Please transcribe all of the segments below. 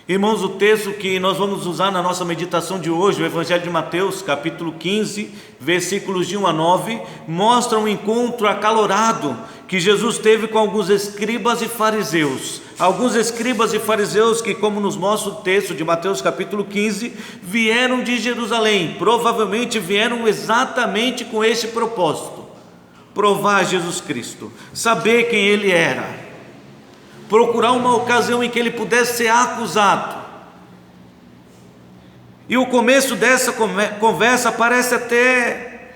Irmãos, o texto que nós vamos usar na nossa meditação de hoje, o Evangelho de Mateus, capítulo 15, versículos de 1 a 9, mostra um encontro acalorado que Jesus teve com alguns escribas e fariseus. Alguns escribas e fariseus que, como nos mostra o texto de Mateus capítulo 15, vieram de Jerusalém. Provavelmente vieram exatamente com este propósito: provar Jesus Cristo, saber quem Ele era, procurar uma ocasião em que Ele pudesse ser acusado. E o começo dessa conversa parece até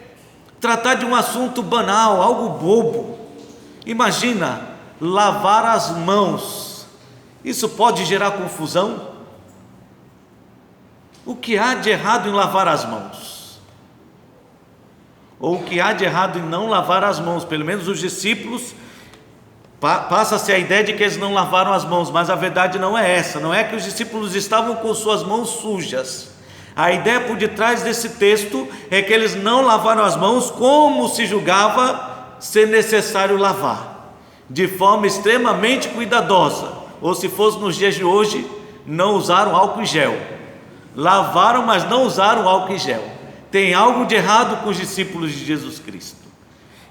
tratar de um assunto banal, algo bobo. Imagina, lavar as mãos. Isso pode gerar confusão? O que há de errado em lavar as mãos? Ou o que há de errado em não lavar as mãos? Pelo menos os discípulos, passa-se a ideia de que eles não lavaram as mãos, mas a verdade não é essa. Não é que os discípulos estavam com suas mãos sujas. A ideia por detrás desse texto é que eles não lavaram as mãos como se julgava ser necessário lavar, de forma extremamente cuidadosa. Ou, se fosse nos dias de hoje, não usaram álcool em gel. Lavaram, mas não usaram álcool em gel. Tem algo de errado com os discípulos de Jesus Cristo.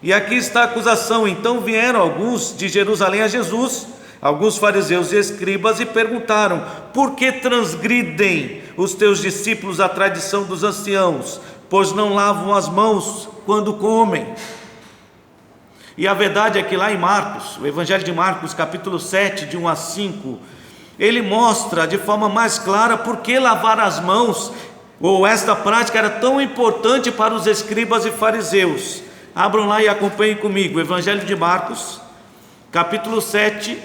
E aqui está a acusação. Então vieram alguns de Jerusalém a Jesus, alguns fariseus e escribas, e perguntaram: por que transgridem os teus discípulos a tradição dos anciãos, pois não lavam as mãos quando comem? E a verdade é que lá em Marcos, o Evangelho de Marcos, capítulo 7, de 1 a 5, ele mostra de forma mais clara por que lavar as mãos, ou esta prática era tão importante para os escribas e fariseus. Abram lá e acompanhem comigo, o Evangelho de Marcos, capítulo 7,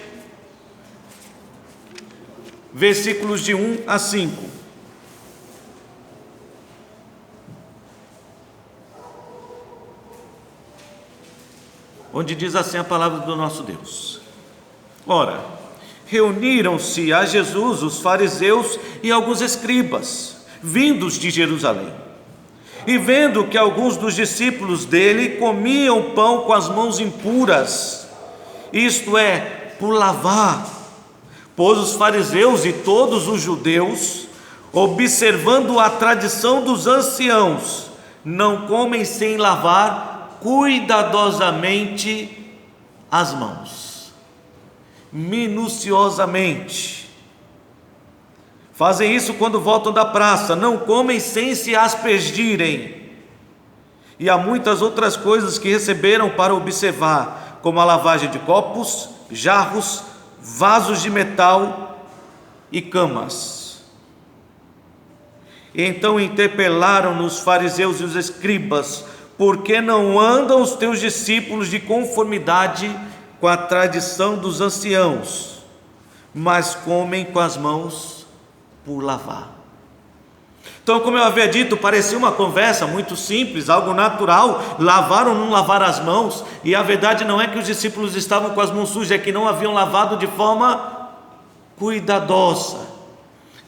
versículos de 1 a 5. Onde diz assim a palavra do nosso Deus: ora, reuniram-se a Jesus os fariseus e alguns escribas, vindos de Jerusalém, e vendo que alguns dos discípulos dele comiam pão com as mãos impuras, isto é, por lavar, pois os fariseus e todos os judeus, observando a tradição dos anciãos, não comem sem lavar cuidadosamente as mãos, minuciosamente. Fazem isso quando voltam da praça, não comem sem se aspergirem. E há muitas outras coisas que receberam para observar, como a lavagem de copos, jarros, vasos de metal e camas. E então interpelaram-nos os fariseus e os escribas: por que não andam os teus discípulos de conformidade com a tradição dos anciãos, mas comem com as mãos por lavar? Então, como eu havia dito, parecia uma conversa muito simples, algo natural, lavar ou não lavar as mãos. E a verdade não é que os discípulos estavam com as mãos sujas, é que não haviam lavado de forma cuidadosa.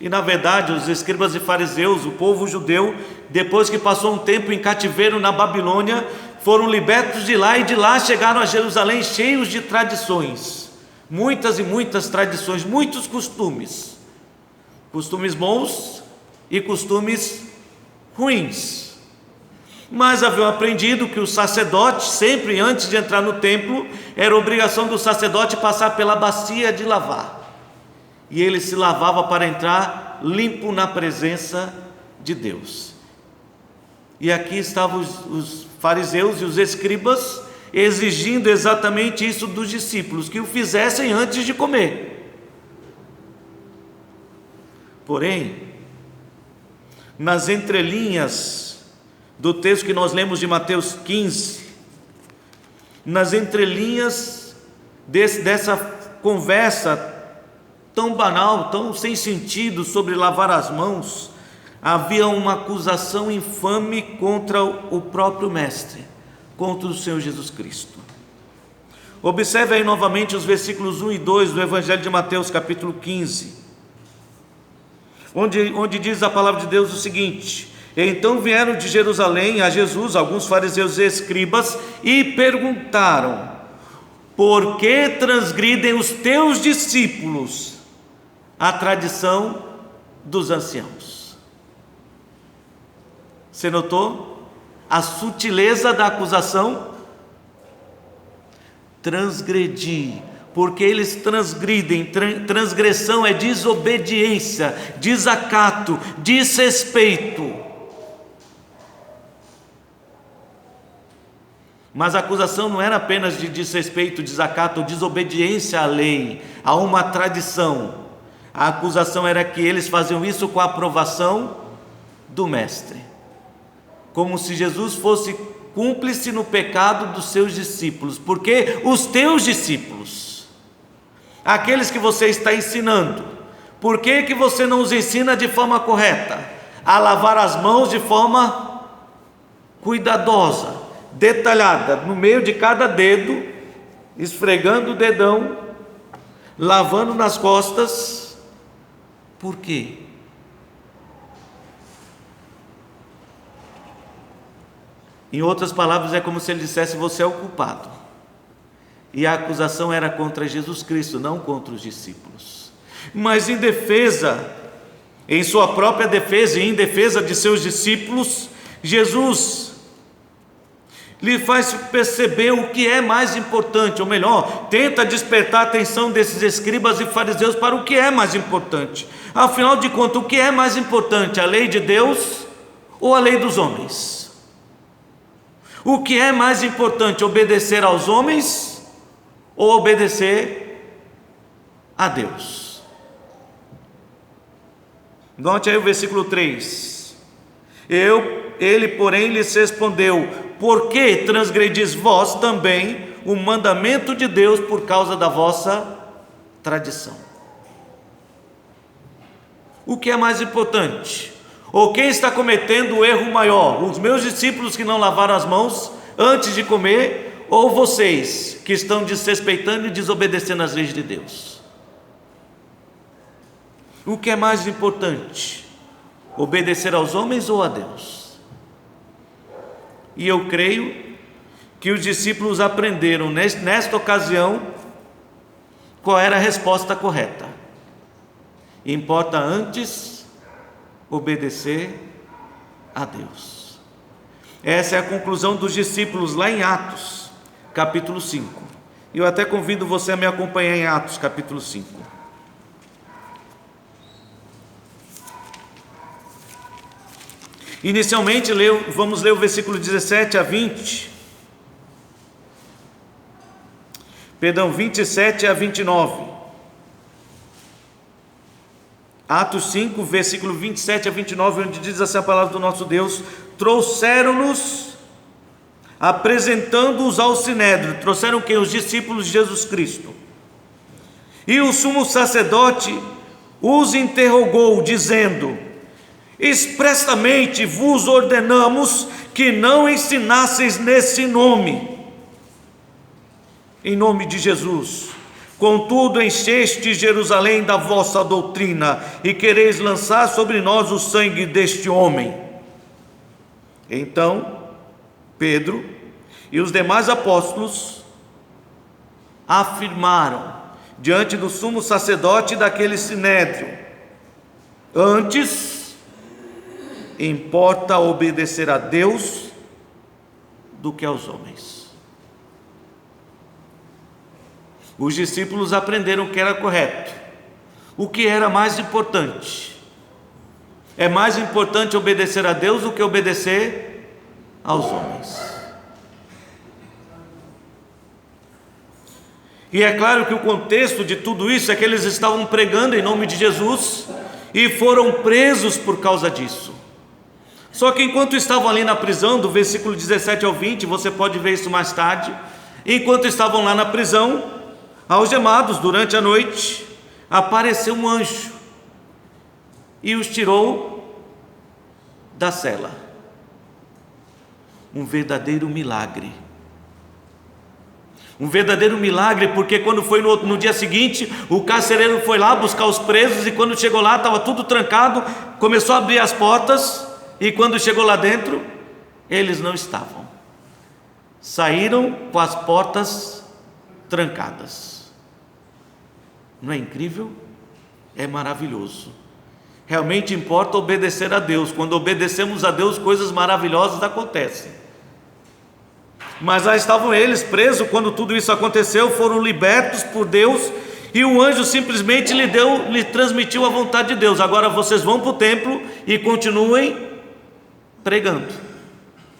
E na verdade os escribas e fariseus, o povo judeu, depois que passou um tempo em cativeiro na Babilônia, foram libertos de lá, e de lá chegaram a Jerusalém cheios de tradições, muitas e muitas tradições, muitos costumes bons e costumes ruins. Mas haviam aprendido que o sacerdote, sempre antes de entrar no templo, era obrigação do sacerdote passar pela bacia de lavar, e ele se lavava para entrar limpo na presença de Deus. E aqui estavam os fariseus e os escribas exigindo exatamente isso dos discípulos, que o fizessem antes de comer. Porém, nas entrelinhas do texto que nós lemos de Mateus 15, nas entrelinhas dessa conversa tão banal, tão sem sentido sobre lavar as mãos, havia uma acusação infame contra o próprio Mestre, contra o Senhor Jesus Cristo. Observe aí novamente os versículos 1 e 2 do Evangelho de Mateus, capítulo 15, onde diz a palavra de Deus o seguinte: então vieram de Jerusalém a Jesus alguns fariseus e escribas e perguntaram: por que transgridem os teus discípulos a tradição dos anciãos. Você notou a sutileza da acusação? Transgredir, porque eles transgridem. Transgressão é desobediência, desacato, desrespeito. Mas a acusação não era apenas de desrespeito, desacato, desobediência à lei, a uma tradição. A acusação era que eles faziam isso com a aprovação do mestre, como se Jesus fosse cúmplice no pecado dos seus discípulos. Porque os teus discípulos, aqueles que você está ensinando, por que você não os ensina de forma correta? A lavar as mãos de forma cuidadosa, detalhada, no meio de cada dedo, esfregando o dedão, lavando nas costas. Por quê? Em outras palavras, é como se ele dissesse: você é o culpado. E a acusação era contra Jesus Cristo, não contra os discípulos. Mas em defesa, em sua própria defesa e em defesa de seus discípulos, Jesus lhe faz perceber o que é mais importante, ou melhor, tenta despertar a atenção desses escribas e fariseus para o que é mais importante. Afinal de contas, o que é mais importante, a lei de Deus ou a lei dos homens? O que é mais importante, obedecer aos homens ou obedecer a Deus? Note aí o versículo 3. Ele, porém, lhes respondeu: por que transgredis vós também o mandamento de Deus por causa da vossa tradição? O que é mais importante? Ou quem está cometendo o erro maior? Os meus discípulos que não lavaram as mãos antes de comer, ou vocês que estão desrespeitando e desobedecendo as leis de Deus? O que é mais importante? Obedecer aos homens ou a Deus? E eu creio que os discípulos aprenderam nesta ocasião qual era a resposta correta. Importa antes obedecer a Deus. Essa é a conclusão dos discípulos lá em Atos, capítulo 5. Eu até convido você a me acompanhar em Atos, capítulo 5. Inicialmente, vamos ler o versículo 17 a 20. 27 a 29. Atos 5, versículo 27 a 29, onde diz assim a palavra do nosso Deus: trouxeram-nos, apresentando-os ao Sinédrio. Trouxeram quem? Os discípulos de Jesus Cristo. E o sumo sacerdote os interrogou, dizendo: expressamente vos ordenamos que não ensinasseis nesse nome, em nome de Jesus. Contudo, encheste Jerusalém da vossa doutrina e quereis lançar sobre nós o sangue deste homem. Então Pedro e os demais apóstolos afirmaram diante do sumo sacerdote daquele sinédrio: antes importa obedecer a Deus do que aos homens. Os discípulos aprenderam o que era correto, o que era mais importante. É mais importante obedecer a Deus do que obedecer aos homens. E é claro que o contexto de tudo isso é que eles estavam pregando em nome de Jesus e foram presos por causa disso. Só que enquanto estavam ali na prisão, do versículo 17 ao 20, você pode ver isso mais tarde, enquanto estavam lá na prisão, algemados durante a noite, apareceu um anjo e os tirou da cela. Um verdadeiro milagre. Um verdadeiro milagre, porque quando foi no dia seguinte, o carcereiro foi lá buscar os presos, e quando chegou lá estava tudo trancado, começou a abrir as portas, e quando chegou lá dentro, eles não estavam. Saíram com as portas trancadas. Não é incrível? é maravilhoso. Realmente importa obedecer a Deus. Quando obedecemos a Deus, coisas maravilhosas acontecem. Mas lá estavam eles presos quando tudo isso aconteceu, foram libertos por Deus, e o anjo simplesmente lhe transmitiu a vontade de Deus: agora vocês vão para o templo e continuem pregando,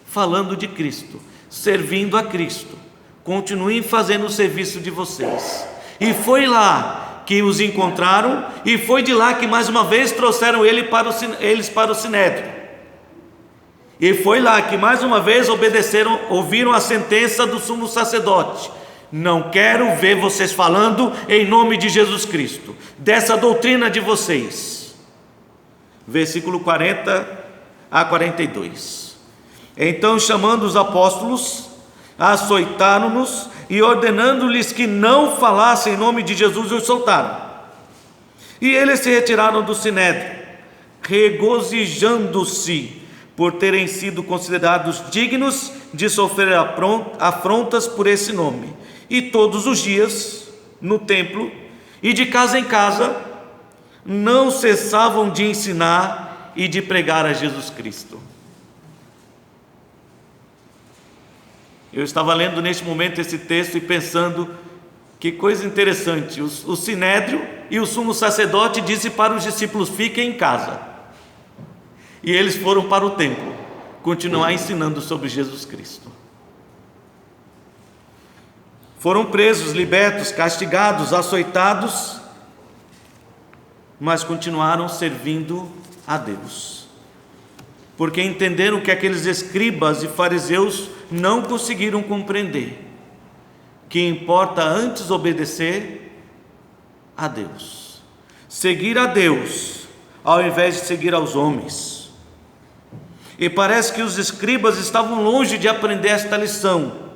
falando de Cristo, servindo a Cristo, continuem fazendo o serviço de vocês. E foi lá que os encontraram, e foi de lá que mais uma vez trouxeram eles para o Sinédrio. E foi lá que mais uma vez ouviram a sentença do sumo sacerdote: não quero ver vocês falando em nome de Jesus Cristo, dessa doutrina de vocês. Versículo 40 a 42. Então, chamando os apóstolos, açoitaram-nos e, ordenando-lhes que não falassem em nome de Jesus, os soltaram. E eles se retiraram do Sinédrio, regozijando-se por terem sido considerados dignos de sofrer afrontas por esse nome. E todos os dias, no templo e de casa em casa, não cessavam de ensinar e de pregar a Jesus Cristo. Eu estava lendo neste momento esse texto e pensando, que coisa interessante, o Sinédrio e o sumo sacerdote disse para os discípulos: fiquem em casa, e eles foram para o templo continuar ensinando sobre Jesus Cristo. Foram presos, libertos, castigados, açoitados, mas continuaram servindo a Deus, porque entenderam que aqueles escribas e fariseus não conseguiram compreender que importa antes obedecer a Deus, seguir a Deus ao invés de seguir aos homens. E parece que os escribas estavam longe de aprender esta lição,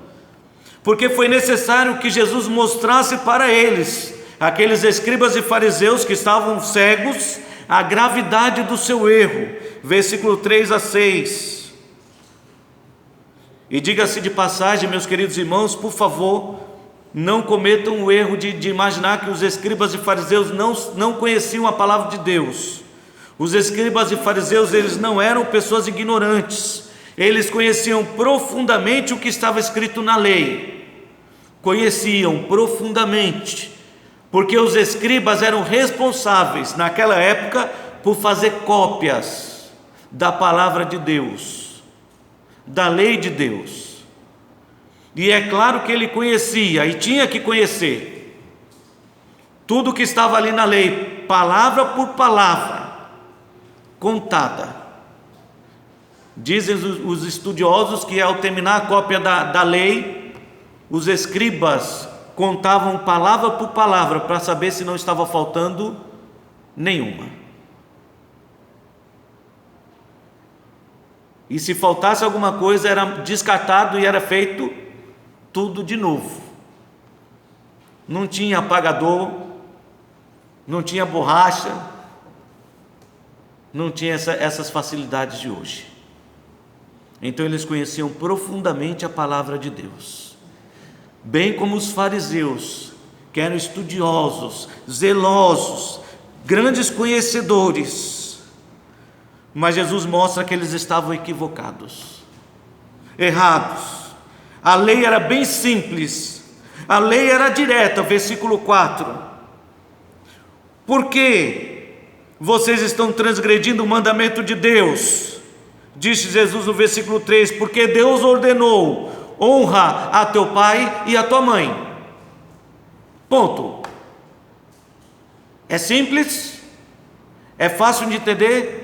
porque foi necessário que Jesus mostrasse para eles, aqueles escribas e fariseus que estavam cegos, a gravidade do seu erro. Versículo 3 a 6. E diga-se de passagem, meus queridos irmãos, por favor, não cometam o erro de imaginar que os escribas e fariseus não conheciam a palavra de Deus. Os escribas e fariseus, eles não eram pessoas ignorantes, eles conheciam profundamente o que estava escrito na lei, conheciam profundamente, porque os escribas eram responsáveis naquela época por fazer cópias da palavra de Deus, da lei de Deus. E é claro que ele conhecia e tinha que conhecer tudo que estava ali na lei, palavra por palavra, contada. Dizem os estudiosos que ao terminar a cópia da lei, os escribas contavam palavra por palavra para saber se não estava faltando nenhuma. E se faltasse alguma coisa, era descartado e era feito tudo de novo. Não tinha apagador, não tinha borracha, não tinha essas facilidades de hoje. Então eles conheciam profundamente a palavra de Deus, bem como os fariseus, que eram estudiosos, zelosos, grandes conhecedores. Mas Jesus mostra que eles estavam equivocados, errados. A lei era bem simples, a lei era direta. Versículo 4: por que vocês estão transgredindo o mandamento de Deus? Disse Jesus no versículo 3: porque Deus ordenou: honra a teu pai e a tua mãe. Ponto. É simples? É fácil de entender?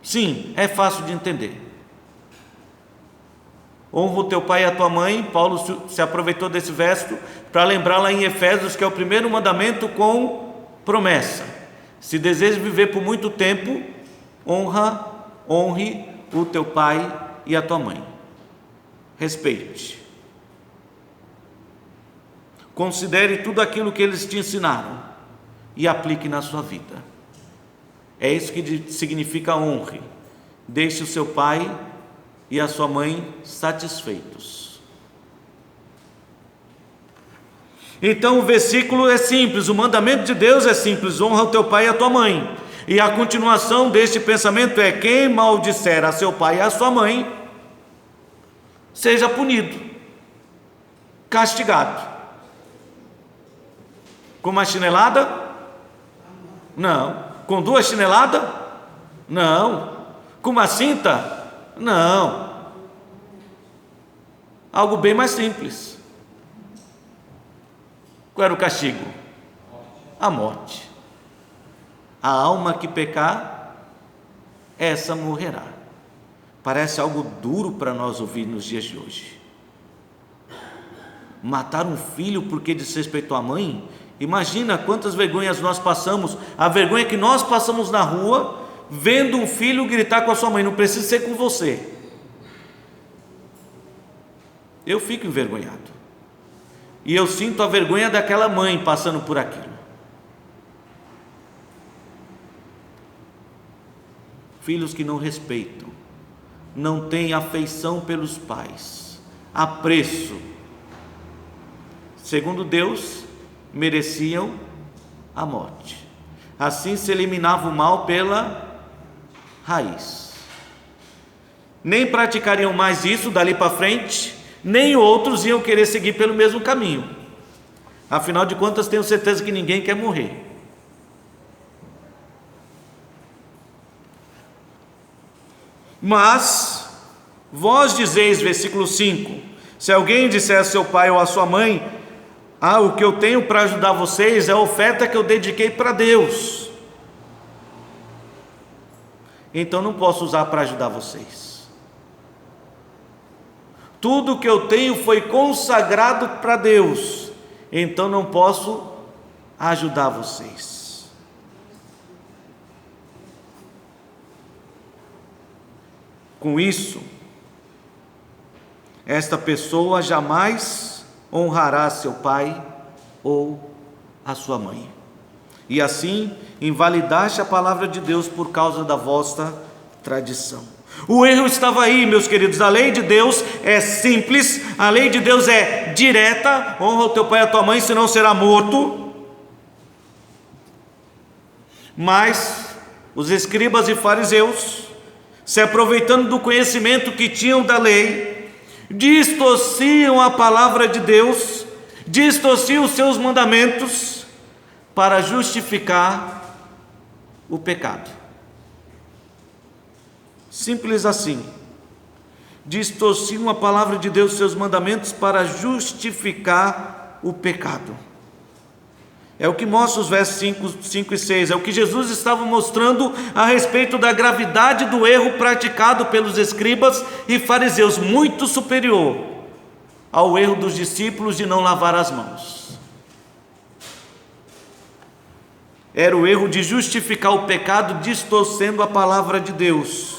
Sim, é fácil de entender. Honra o teu pai e a tua mãe. Paulo se aproveitou desse verso para lembrar lá em Efésios que é o primeiro mandamento com promessa. Se deseja viver por muito tempo, honre o teu pai e a tua mãe. Respeite. Considere tudo aquilo que eles te ensinaram e aplique na sua vida. É isso que significa honre. Deixe o seu pai e a sua mãe satisfeitos. Então o versículo é simples, o mandamento de Deus é simples: honra o teu pai e a tua mãe. E a continuação deste pensamento é: quem maldisser a seu pai e a sua mãe, seja punido, castigado. Com uma chinelada? Não. Com 2 chineladas? Não. Com uma cinta? Não. Algo bem mais simples. Qual era o castigo? A morte. A alma que pecar, essa morrerá. Parece algo duro para nós ouvir nos dias de hoje. Matar um filho porque desrespeitou a mãe? Imagina quantas vergonhas nós passamos. A vergonha que nós passamos na rua, vendo um filho gritar com a sua mãe. Não precisa ser com você. Eu fico envergonhado. E eu sinto a vergonha daquela mãe passando por aquilo. Filhos que não respeitam, não têm afeição pelos pais, apreço. Segundo Deus, mereciam a morte. Assim se eliminava o mal pela raiz. Nem praticariam mais isso dali para frente, nem outros iam querer seguir pelo mesmo caminho. Afinal de contas, tenho certeza que ninguém quer morrer. Mas vós dizeis, versículo 5: se alguém disser a seu pai ou a sua mãe: o que eu tenho para ajudar vocês é a oferta que eu dediquei para Deus, então não posso usar para ajudar vocês. Tudo que eu tenho foi consagrado para Deus, então não posso ajudar vocês. Com isso, esta pessoa jamais honrará seu pai ou a sua mãe, e assim invalidaste a palavra de Deus por causa da vossa tradição. O erro estava aí, meus queridos. A lei de Deus é simples, a lei de Deus é direta: honra o teu pai e a tua mãe, senão será morto. Mas os escribas e fariseus, se aproveitando do conhecimento que tinham da lei, distorciam a palavra de Deus, distorciam os seus mandamentos para justificar o pecado. Simples assim. Distorciam a palavra de Deus, seus mandamentos, para justificar o pecado. É o que mostra os versos 5 e 6. É o que Jesus estava mostrando a respeito da gravidade do erro praticado pelos escribas e fariseus, muito superior ao erro dos discípulos de não lavar as mãos. Era o erro de justificar o pecado distorcendo a palavra de Deus,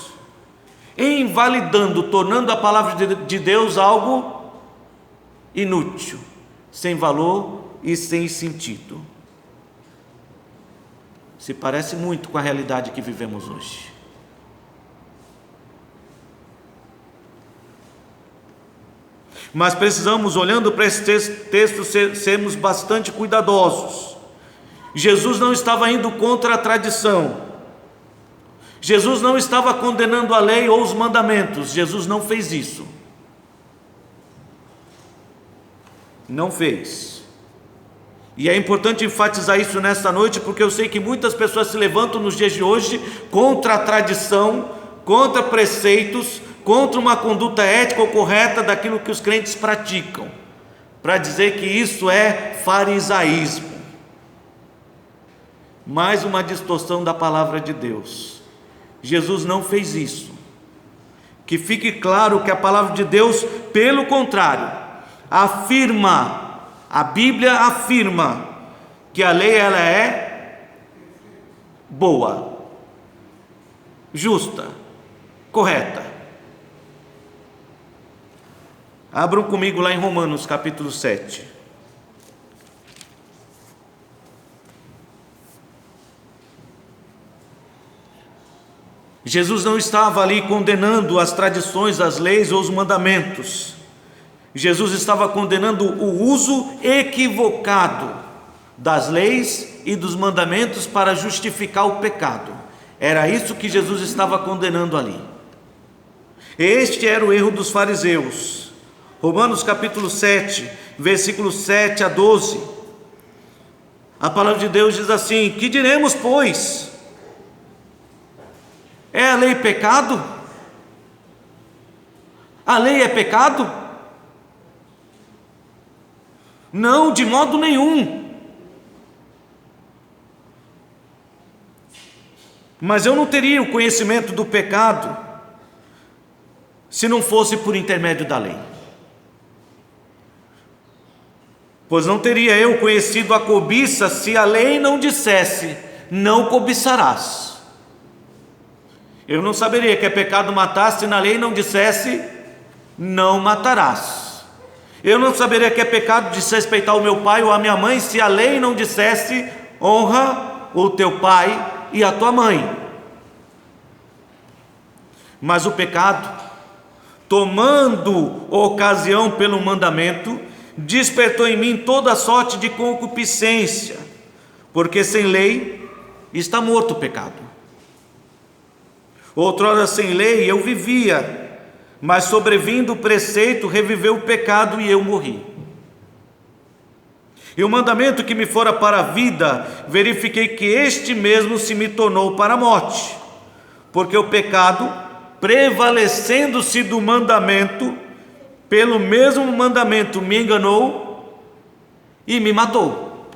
invalidando, tornando a palavra de Deus algo inútil, sem valor e sem sentido. Se parece muito com a realidade que vivemos hoje. Mas precisamos, olhando para esse texto, sermos bastante cuidadosos. Jesus não estava indo contra a tradição. Jesus não estava condenando a lei ou os mandamentos. Jesus não fez isso. Não fez. E é importante enfatizar isso nesta noite, porque eu sei que muitas pessoas se levantam nos dias de hoje contra a tradição, contra preceitos, contra uma conduta ética ou correta daquilo que os crentes praticam, para dizer que isso é farisaísmo. Mais uma distorção da palavra de Deus. Jesus não fez isso. Que fique claro que a palavra de Deus, pelo contrário, afirma, a Bíblia afirma que a lei ela é boa, justa, correta. Abram comigo lá em Romanos capítulo 7. Jesus não estava ali condenando as tradições, as leis ou os mandamentos. Jesus estava condenando o uso equivocado das leis e dos mandamentos para justificar o pecado. Era isso que Jesus estava condenando ali. Este era o erro dos fariseus. Romanos capítulo 7, versículos 7 a 12. A palavra de Deus diz assim: que diremos, pois? É a lei pecado? A lei é pecado? Não, de modo nenhum. Mas eu não teria o conhecimento do pecado se não fosse por intermédio da lei. Pois não teria eu conhecido a cobiça se a lei não dissesse: não cobiçarás. Eu não saberia que é pecado matar se na lei não dissesse: não matarás. Eu não saberia que é pecado desrespeitar o meu pai ou a minha mãe se a lei não dissesse: honra o teu pai e a tua mãe. Mas o pecado, tomando ocasião pelo mandamento, despertou em mim toda sorte de concupiscência, porque sem lei está morto o pecado. Outrora sem lei eu vivia, mas sobrevindo o preceito reviveu o pecado e eu morri. E o mandamento que me fora para a vida, verifiquei que este mesmo se me tornou para a morte, porque o pecado, prevalecendo-se do mandamento, pelo mesmo mandamento me enganou e me matou.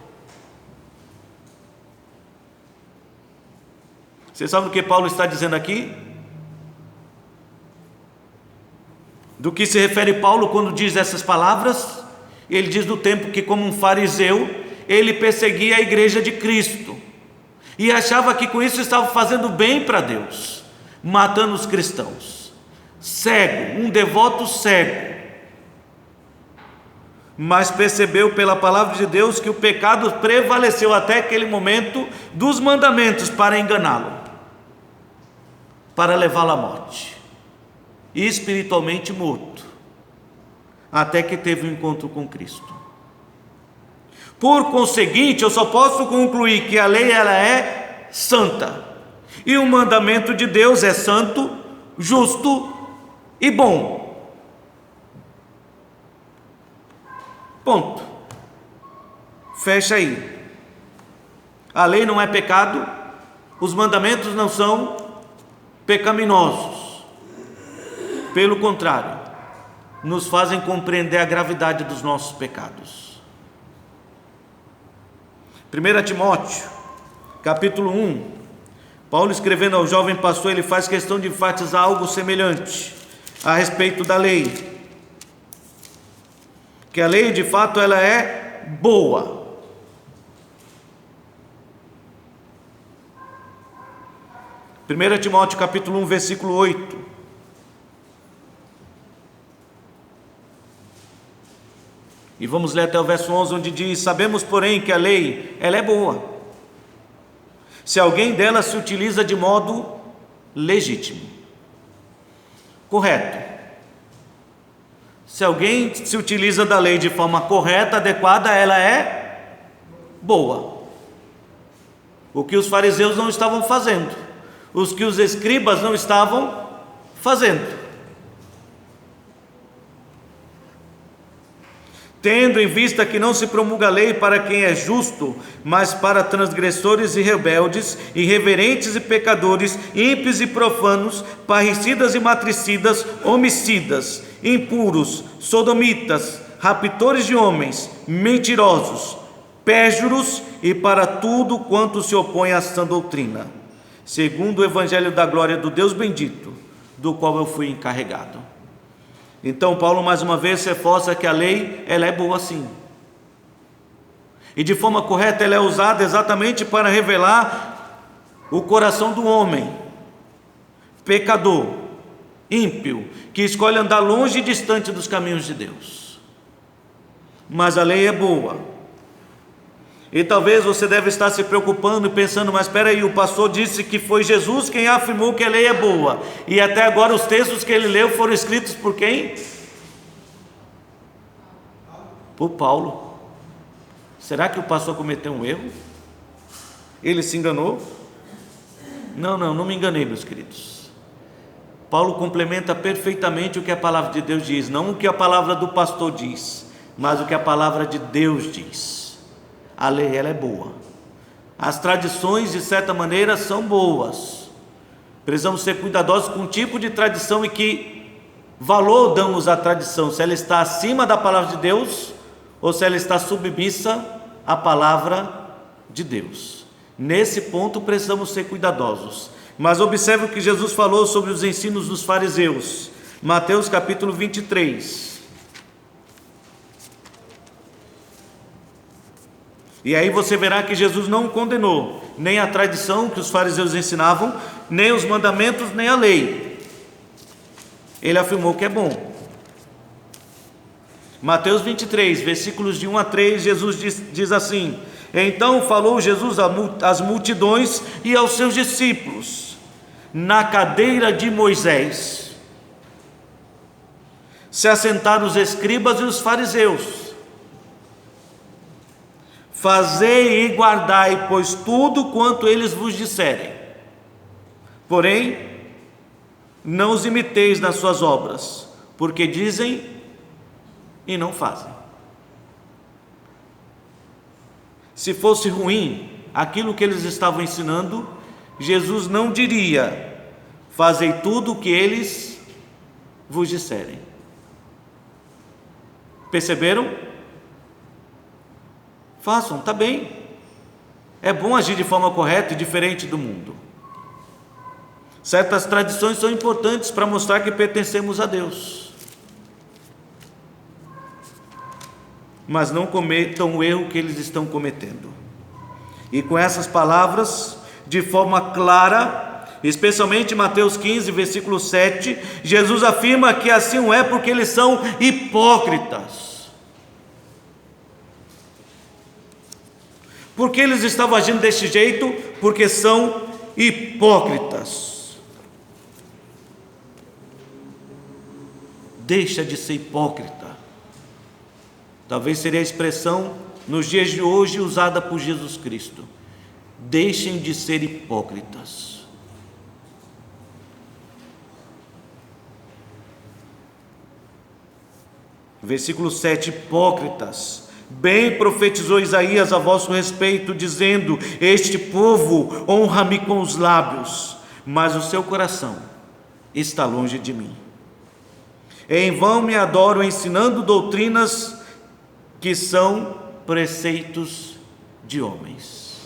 Você sabe o que Paulo está dizendo aqui? Do que se refere Paulo quando diz essas palavras? Ele diz do tempo que, como um fariseu, ele perseguia a igreja de Cristo e achava que com isso estava fazendo bem para Deus, matando os cristãos. Cego, um devoto cego. Mas percebeu pela palavra de Deus que o pecado prevaleceu até aquele momento dos mandamentos para enganá-lo, para levá-lo à morte, e espiritualmente morto, até que teve um encontro com Cristo. Por conseguinte, eu só posso concluir que a lei ela é santa, e o mandamento de Deus é santo, justo e bom. Ponto. Fecha aí. A lei não é pecado, os mandamentos não são pecaminosos. Pelo contrário, nos fazem compreender a gravidade dos nossos pecados. 1 Timóteo, capítulo 1, Paulo escrevendo ao jovem pastor, ele faz questão de enfatizar algo semelhante a respeito da lei. Que a lei de fato ela é boa. Primeira Timóteo capítulo 1, versículo 8. E vamos ler até o verso 11, onde diz: sabemos, porém, que a lei ela é boa, se alguém dela se utiliza de modo legítimo, correto. Se alguém se utiliza da lei de forma correta, adequada, ela é boa. O que os fariseus não estavam fazendo, os que os escribas não estavam fazendo. Tendo em vista que não se promulga a lei para quem é justo, mas para transgressores e rebeldes, irreverentes e pecadores, ímpios e profanos, parricidas e matricidas, homicidas, impuros, sodomitas, raptores de homens, mentirosos, perjuros e para tudo quanto se opõe à sã doutrina, segundo o evangelho da glória do Deus bendito, do qual eu fui encarregado. Então Paulo mais uma vez reforça que a lei ela é boa sim, e de forma correta ela é usada exatamente para revelar o coração do homem pecador, ímpio, que escolhe andar longe e distante dos caminhos de Deus. Mas a lei é boa. E talvez você deve estar se preocupando e pensando: mas espera aí, o pastor disse que foi Jesus quem afirmou que a lei é boa, e até agora os textos que ele leu foram escritos por quem? por Paulo. Será que o pastor cometeu um erro? Ele se enganou? Não me enganei, meus queridos. Paulo complementa perfeitamente o que a palavra de Deus diz, não o que a palavra do pastor diz, mas o que a palavra de Deus diz. A lei, ela é boa. As tradições, de certa maneira, são boas. Precisamos ser cuidadosos com o tipo de tradição e que valor damos à tradição, se ela está acima da palavra de Deus ou se ela está submissa à palavra de Deus. Nesse ponto precisamos ser cuidadosos. Mas observe o que Jesus falou sobre os ensinos dos fariseus. Mateus capítulo 23. E aí você verá que Jesus não condenou nem a tradição que os fariseus ensinavam, nem os mandamentos, nem a lei. Ele afirmou que é bom. Mateus 23, versículos de 1 a 3, Jesus diz assim: então falou Jesus às multidões e aos seus discípulos: na cadeira de Moisés se assentaram os escribas e os fariseus. Fazei e guardai, pois, tudo quanto eles vos disserem. Porém, não os imiteis nas suas obras, porque dizem e não fazem. Se fosse ruim aquilo que eles estavam ensinando, Jesus não diria: fazei tudo o que eles vos disserem. Perceberam? Façam, está bem. É bom agir de forma correta e diferente do mundo. Certas tradições são importantes para mostrar que pertencemos a Deus. Mas não cometam o erro que eles estão cometendo. E com essas palavras, de forma clara, especialmente em Mateus 15, versículo 7, Jesus afirma que assim não é porque eles são hipócritas. Por que eles estavam agindo desse jeito? Porque são hipócritas. Deixa de ser hipócrita. Talvez seria a expressão nos dias de hoje usada por Jesus Cristo. Deixem de ser hipócritas. Versículo 7: hipócritas, bem profetizou Isaías a vosso respeito, dizendo: este povo honra-me com os lábios, mas o seu coração está longe de mim. Em vão me adoram, ensinando doutrinas que são preceitos de homens.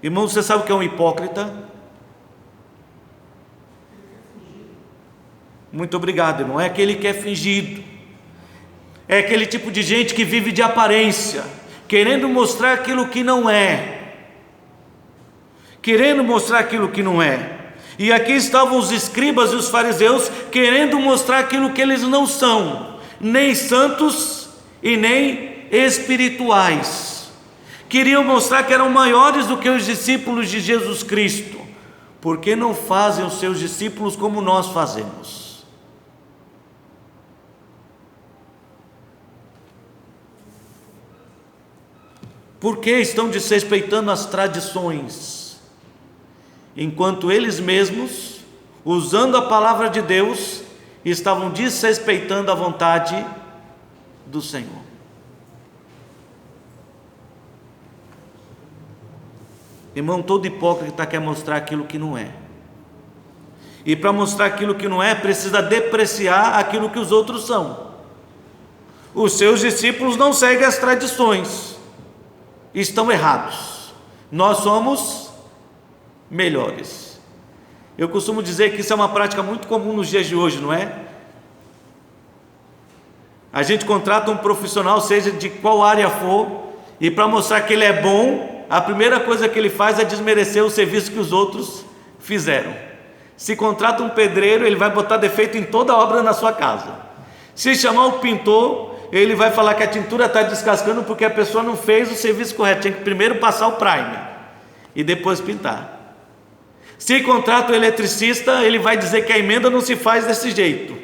Irmão, você sabe o que é um hipócrita? Muito obrigado, irmão. É aquele que é fingido. É aquele tipo de gente que vive de aparência, querendo mostrar aquilo que não é. Querendo mostrar aquilo que não é. E aqui estavam os escribas e os fariseus querendo mostrar aquilo que eles não são, nem santos e nem espirituais. Queriam mostrar que eram maiores do que os discípulos de Jesus Cristo. Por que não fazem os seus discípulos como nós fazemos? Por que estão desrespeitando as tradições, enquanto eles mesmos, usando a palavra de Deus, estavam desrespeitando a vontade do Senhor? Irmão, todo hipócrita quer mostrar aquilo que não é. E para mostrar aquilo que não é, precisa depreciar aquilo que os outros são. Os seus discípulos não seguem as tradições. Estão errados. Nós somos melhores. Eu costumo dizer que isso é uma prática muito comum nos dias de hoje, não é? A gente contrata um profissional, seja de qual área for, e para mostrar que ele é bom, a primeira coisa que ele faz é desmerecer o serviço que os outros fizeram. Se contrata um pedreiro, ele vai botar defeito em toda a obra na sua casa. Se chamar o pintor, ele vai falar que a tintura está descascando porque a pessoa não fez o serviço correto. Tinha que primeiro passar o primer e depois pintar. Se contrata o eletricista, ele vai dizer que a emenda não se faz desse jeito.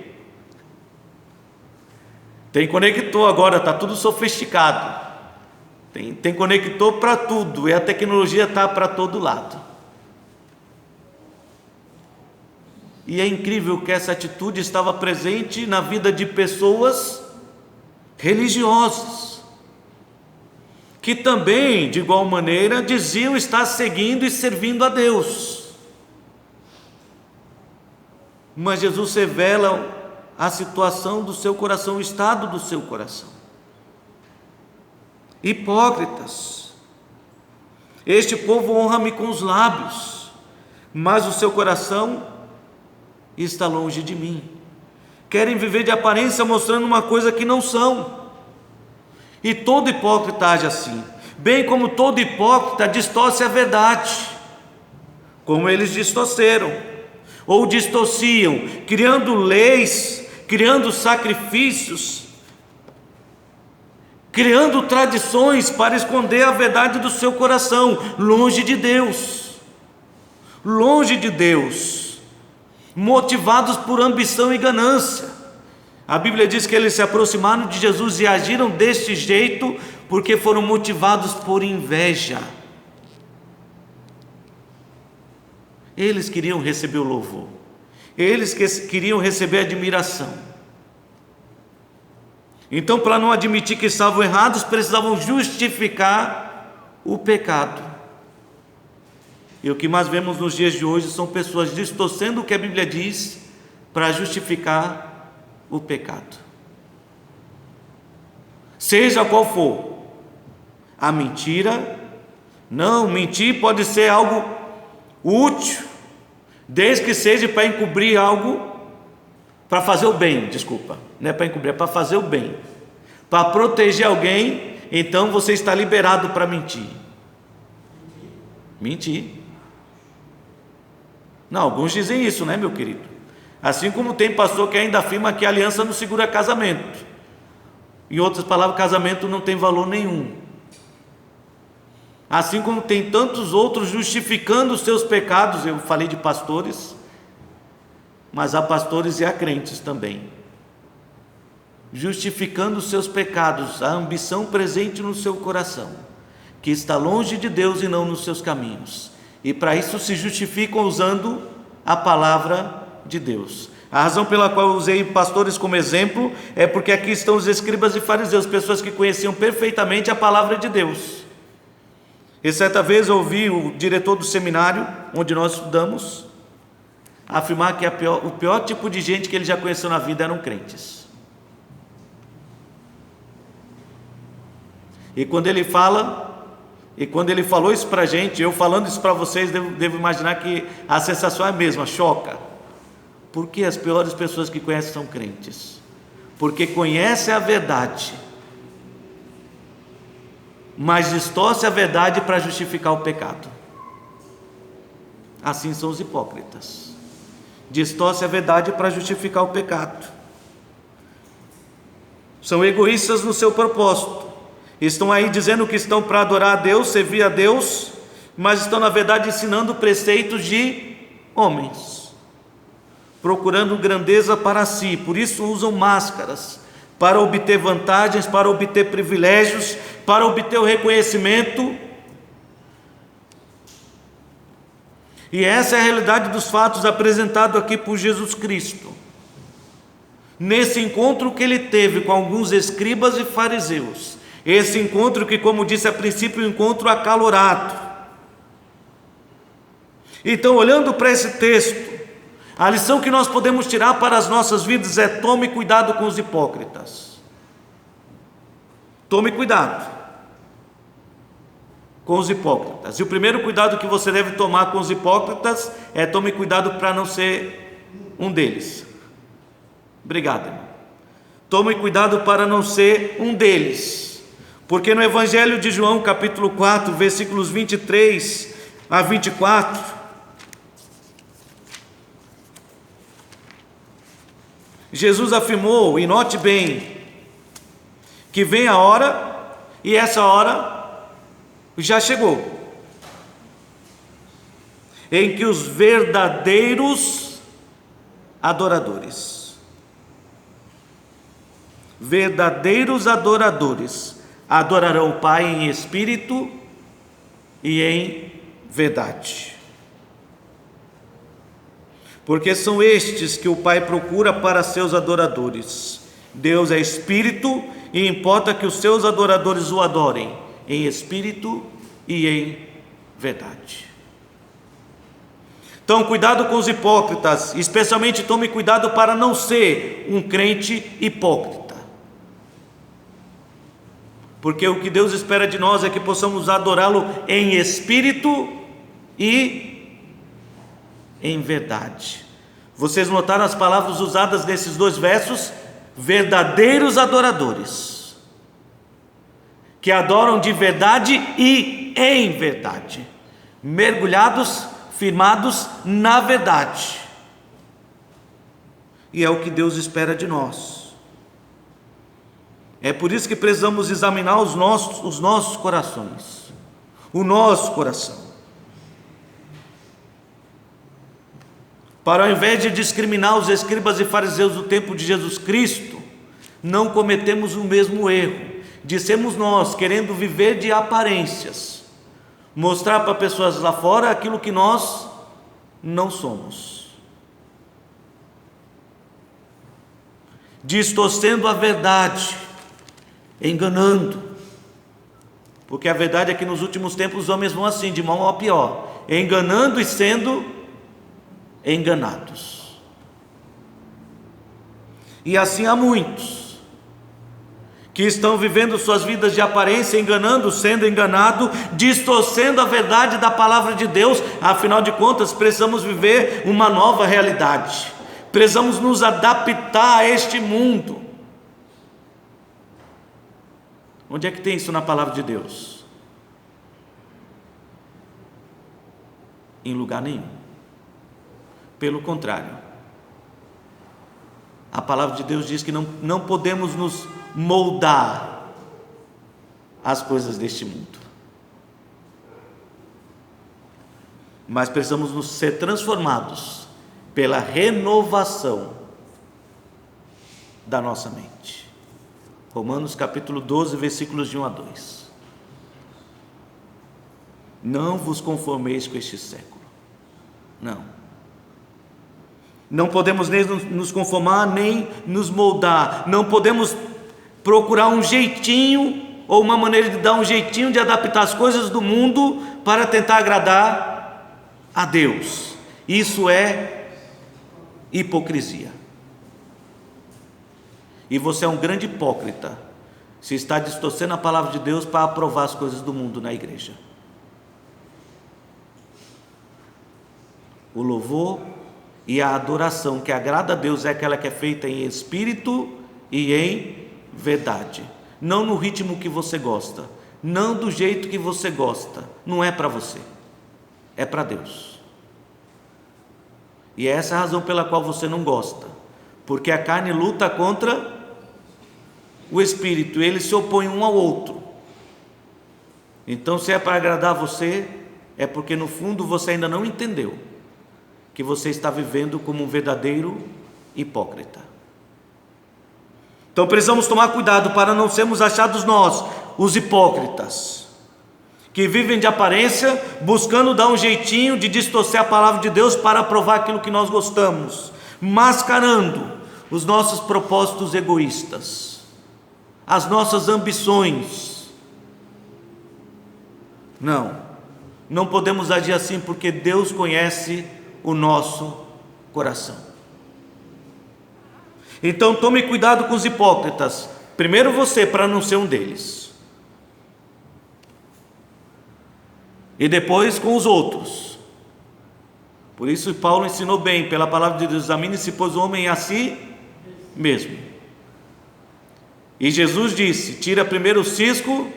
Tem conector agora, está tudo sofisticado. Tem conector para tudo, e a tecnologia está para todo lado. E é incrível que essa atitude estava presente na vida de pessoas religiosas, que também, de igual maneira, diziam estar seguindo e servindo a Deus. Mas Jesus revela a situação do seu coração, o estado do seu coração. Hipócritas, este povo honra-me com os lábios, mas o seu coração está longe de mim. Querem viver de aparência, mostrando uma coisa que não são. E todo hipócrita age assim, bem como todo hipócrita distorce a verdade, como eles distorceram, ou distorciam, criando leis, criando sacrifícios, criando tradições para esconder a verdade do seu coração, longe de Deus, motivados por ambição e ganância. A Bíblia diz que eles se aproximaram de Jesus e agiram deste jeito porque foram motivados por inveja. Eles queriam receber o louvor, eles queriam receber a admiração. Então, para não admitir que estavam errados, precisavam justificar o pecado. E o que mais vemos nos dias de hoje são pessoas distorcendo o que a Bíblia diz para justificar o pecado. Seja qual for a mentira, não, mentir pode ser algo útil, desde que seja para encobrir algo, para fazer o bem, não é para encobrir, é para fazer o bem, para proteger alguém. Então você está liberado para mentir. Não, alguns dizem isso, né, meu querido? Assim como tem pastor que ainda afirma que a aliança não segura casamento. Em outras palavras, casamento não tem valor nenhum. Assim como tem tantos outros justificando os seus pecados. Eu falei de pastores, mas há pastores e há crentes também, justificando os seus pecados, a ambição presente no seu coração, que está longe de Deus e não nos seus caminhos, e para isso se justificam usando a palavra de Deus. A razão pela qual eu usei pastores como exemplo é porque aqui estão os escribas e fariseus, pessoas que conheciam perfeitamente a palavra de Deus. E certa vez eu ouvi o diretor do seminário onde nós estudamos afirmar que o pior tipo de gente que ele já conheceu na vida eram crentes. E quando ele falou isso para a gente, eu falando isso para vocês, devo imaginar que a sensação é a mesma, choca. Porque as piores pessoas que conhecem são crentes, porque conhecem a verdade, mas distorce a verdade para justificar o pecado. Assim são os hipócritas, distorce a verdade para justificar o pecado. São egoístas no seu propósito, estão aí dizendo que estão para adorar a Deus, servir a Deus, mas estão na verdade ensinando preceitos de homens, procurando grandeza para si. Por isso usam máscaras para obter vantagens, para obter privilégios, para obter o reconhecimento. E essa é a realidade dos fatos apresentado aqui por Jesus Cristo, nesse encontro que ele teve com alguns escribas e fariseus. Esse encontro que, como disse a princípio, é um encontro acalorado. Então, olhando para esse texto, a lição que nós podemos tirar para as nossas vidas é: tome cuidado com os hipócritas. Tome cuidado com os hipócritas. E o primeiro cuidado que você deve tomar com os hipócritas é: tome cuidado para não ser um deles. Obrigado, irmão. Tome cuidado para não ser um deles. Porque no Evangelho de João, capítulo 4, versículos 23 a 24, Jesus afirmou, e note bem, que vem a hora, e essa hora já chegou. em que os verdadeiros adoradores adorarão o Pai em espírito e em verdade. Porque são estes que o Pai procura para seus adoradores. Deus é espírito e importa que os seus adoradores o adorem em espírito e em verdade. Então, cuidado com os hipócritas, especialmente tome cuidado para não ser um crente hipócrita. Porque o que Deus espera de nós é que possamos adorá-lo em espírito e em verdade. Vocês notaram as palavras usadas nesses dois versos? Verdadeiros adoradores, que adoram de verdade e em verdade, mergulhados, firmados na verdade. E é o que Deus espera de nós. É por isso que precisamos examinar os nossos corações, o nosso coração, para ao invés de discriminar os escribas e fariseus do tempo de Jesus Cristo, não cometemos o mesmo erro de sermos nós querendo viver de aparências, mostrar para pessoas lá fora aquilo que nós não somos, distorcendo a verdade, enganando, porque a verdade é que nos últimos tempos os homens vão assim, de mal a pior, enganando e sendo enganados. E assim há muitos que estão vivendo suas vidas de aparência, enganando, sendo enganado, distorcendo a verdade da palavra de Deus. Afinal de contas, precisamos viver uma nova realidade, precisamos nos adaptar a este mundo. Onde é que tem isso na palavra de Deus? Em lugar nenhum. Pelo contrário, a palavra de Deus diz que não podemos nos moldar às coisas deste mundo, mas precisamos nos ser transformados pela renovação da nossa mente. Romanos capítulo 12, versículos de 1 a 2. Não vos conformeis com este século. Não podemos nem nos conformar, nem nos moldar. Não podemos procurar um jeitinho, ou uma maneira de dar um jeitinho de adaptar as coisas do mundo para tentar agradar a Deus. Isso é hipocrisia. E você é um grande hipócrita se está distorcendo a palavra de Deus para aprovar as coisas do mundo na igreja. O louvor e a adoração que agrada a Deus é aquela que é feita em espírito e em verdade, não no ritmo que você gosta, não do jeito que você gosta. Não é para você, é para Deus. E é essa a razão pela qual você não gosta, porque a carne luta contra o espírito, eles se opõem um ao outro. Então, se é para agradar você, é porque no fundo você ainda não entendeu que você está vivendo como um verdadeiro hipócrita. Então precisamos tomar cuidado para não sermos achados nós, os hipócritas, que vivem de aparência, buscando dar um jeitinho de distorcer a palavra de Deus para aprovar aquilo que nós gostamos, mascarando os nossos propósitos egoístas, as nossas ambições. Não podemos agir assim, porque Deus conhece o nosso coração. Então tome cuidado com os hipócritas. Primeiro você, para não ser um deles, e depois com os outros. Por isso Paulo ensinou bem, pela palavra de Deus: examine-se, pois, o homem a si mesmo. E Jesus disse: tira primeiro o cisco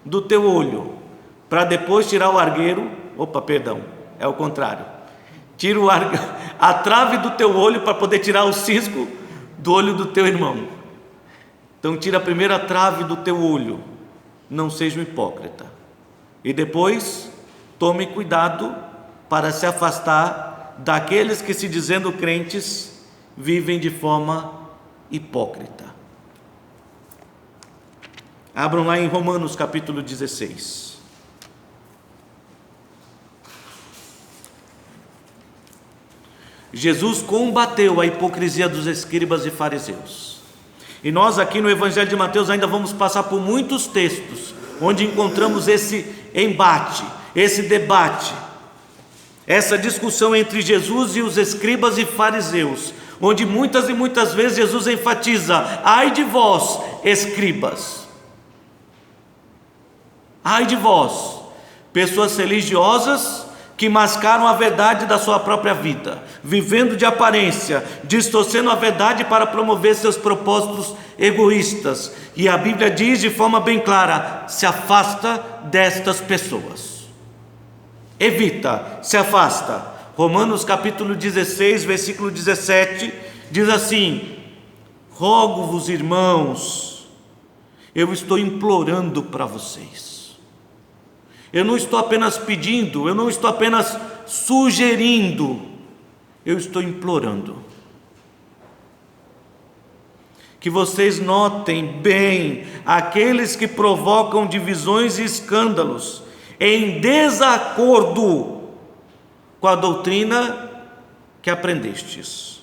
do teu olho, para depois tirar o argueiro. É o contrário. Tira a trave do teu olho para poder tirar o cisco do olho do teu irmão. Então tira primeiro a trave do teu olho, não seja um hipócrita, e depois tome cuidado para se afastar daqueles que, se dizendo crentes, vivem de forma hipócrita. Abram lá em Romanos capítulo 16. Jesus combateu a hipocrisia dos escribas e fariseus. E nós aqui no Evangelho de Mateus ainda vamos passar por muitos textos onde encontramos esse embate, esse debate, essa discussão entre Jesus e os escribas e fariseus, onde muitas e muitas vezes Jesus enfatiza: ai de vós, escribas, ai de vós, pessoas religiosas que mascaram a verdade da sua própria vida, vivendo de aparência, distorcendo a verdade para promover seus propósitos egoístas. E a Bíblia diz de forma bem clara: se afasta destas pessoas, evita, se afasta. Romanos capítulo 16, versículo 17, diz assim: rogo-vos, irmãos, eu estou implorando para vocês. Eu não estou apenas pedindo, eu não estou apenas sugerindo, eu estou implorando que vocês notem bem aqueles que provocam divisões e escândalos em desacordo com a doutrina que aprendestes.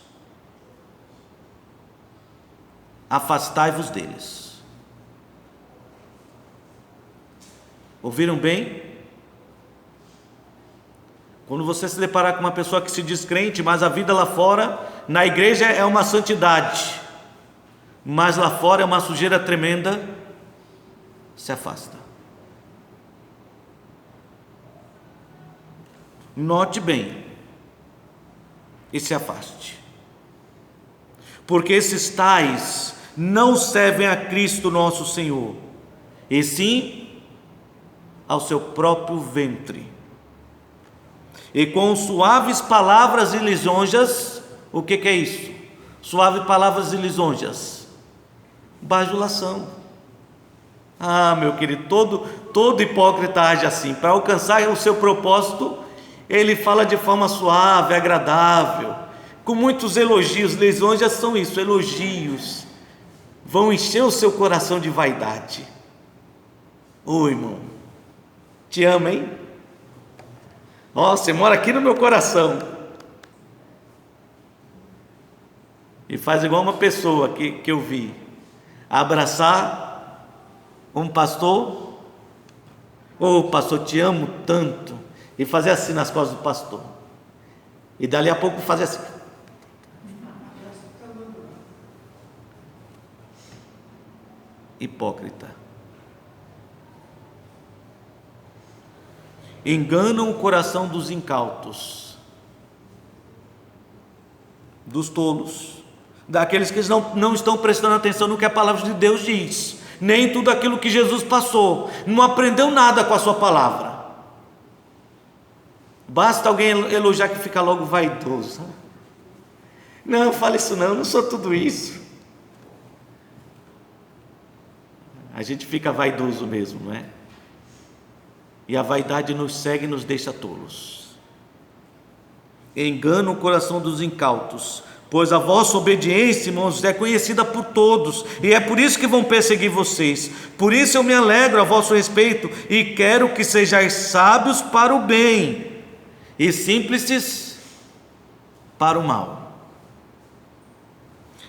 Afastai-vos deles. Ouviram bem? Quando você se deparar com uma pessoa que se diz crente, mas a vida lá fora, na igreja é uma santidade, mas lá fora é uma sujeira tremenda, se afasta. Note bem e se afaste, porque esses tais não servem a Cristo nosso Senhor, e sim ao seu próprio ventre, e com suaves palavras e lisonjas. O que é isso? Suaves palavras e lisonjas, bajulação. Ah, meu querido, todo hipócrita age assim. Para alcançar o seu propósito, ele fala de forma suave, agradável, com muitos elogios. Lisonjas são isso, elogios, vão encher o seu coração de vaidade. Ô irmão, te amo, hein? Ó, você mora aqui no meu coração. E faz igual uma pessoa que eu vi abraçar um pastor. Ô pastor, te amo tanto. E fazer assim nas costas do pastor. E dali a pouco fazer assim. Hipócrita. Enganam o coração dos incautos, dos tolos, daqueles que não estão prestando atenção no que a palavra de Deus diz, nem tudo aquilo que Jesus passou, não aprendeu nada com a sua palavra. Basta alguém elogiar que fica logo vaidoso. Não, fala isso não, eu não sou tudo isso. A gente fica vaidoso mesmo, não é? E a vaidade nos segue e nos deixa tolos. Engana o coração dos incautos, pois a vossa obediência, irmãos, é conhecida por todos, e é por isso que vão perseguir vocês. Por isso eu me alegro a vosso respeito, e quero que sejais sábios para o bem, e simples para o mal.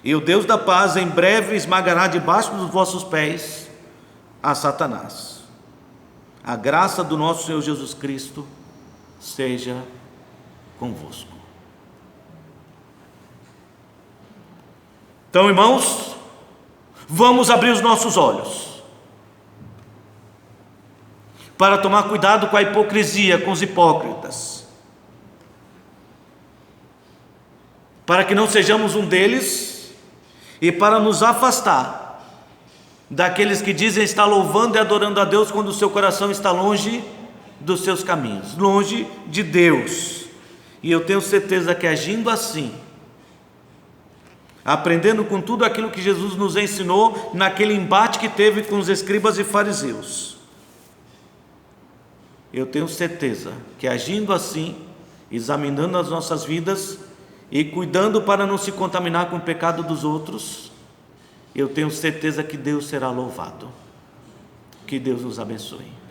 E o Deus da paz em breve esmagará debaixo dos vossos pés a Satanás. A graça do nosso Senhor Jesus Cristo seja convosco. Então, irmãos, vamos abrir os nossos olhos para tomar cuidado com a hipocrisia, com os hipócritas, para que não sejamos um deles e para nos afastar daqueles que dizem estar louvando e adorando a Deus quando o seu coração está longe dos seus caminhos, longe de Deus. E eu tenho certeza que agindo assim, aprendendo com tudo aquilo que Jesus nos ensinou naquele embate que teve com os escribas e fariseus, eu tenho certeza que agindo assim, examinando as nossas vidas e cuidando para não se contaminar com o pecado dos outros, eu tenho certeza que Deus será louvado. Que Deus nos abençoe.